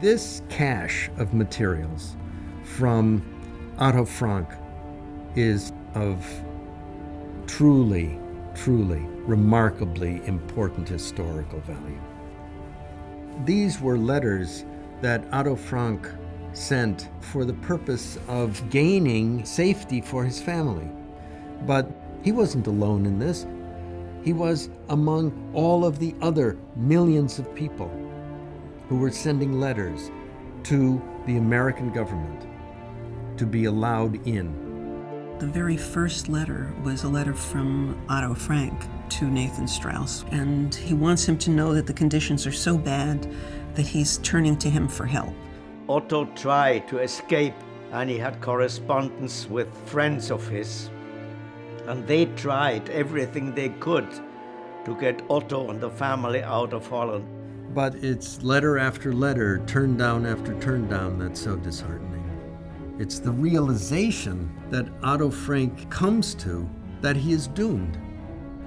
This cache of materials from Otto Frank is of truly remarkably important historical value. These were letters that Otto Frank sent for the purpose of gaining safety for his family. But he wasn't alone in this. He was among all of the other millions of people who were sending letters to the American government to be allowed in. The very first letter was a letter from Otto Frank to Nathan Strauss, and he wants him to know that the conditions are so bad that he's turning to him for help. Otto tried to escape, and he had correspondence with friends of his, and they tried everything they could to get Otto and the family out of Holland. But it's letter after letter, turn down after turn down, that's so disheartening. It's the realization that Otto Frank comes to that he is doomed.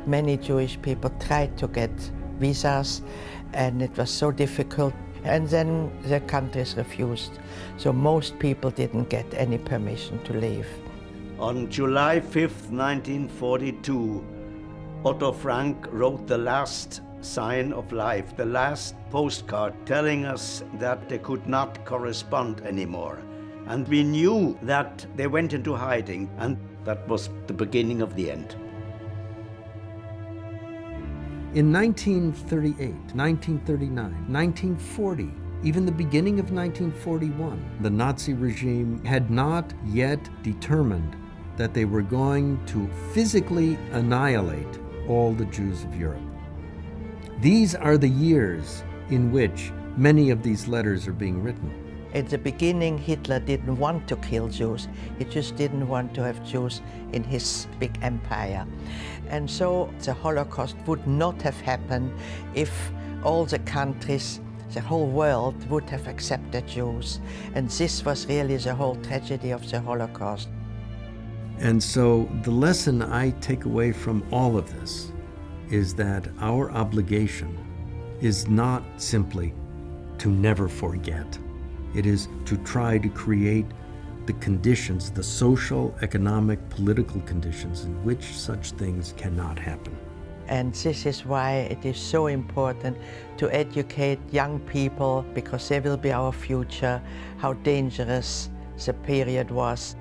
Many Jewish people tried to get visas, and it was so difficult. And then the countries refused. So most people didn't get any permission to leave. On July 5th, 1942, Otto Frank wrote the last sign of life, the last postcard, telling us that they could not correspond anymore. And we knew that they went into hiding, and that was the beginning of the end. In 1938, 1939, 1940, even the beginning of 1941, the Nazi regime had not yet determined that they were going to physically annihilate all the Jews of Europe. These are the years in which many of these letters are being written. At the beginning, Hitler didn't want to kill Jews. He just didn't want to have Jews in his big empire. And so the Holocaust would not have happened if all the countries, the whole world would have accepted Jews. And this was really the whole tragedy of the Holocaust. And so the lesson I take away from all of this is that our obligation is not simply to never forget. It is to try to create the conditions, the social, economic, political conditions in which such things cannot happen. And this is why it is so important to educate young people, because they will be our future, how dangerous the period was.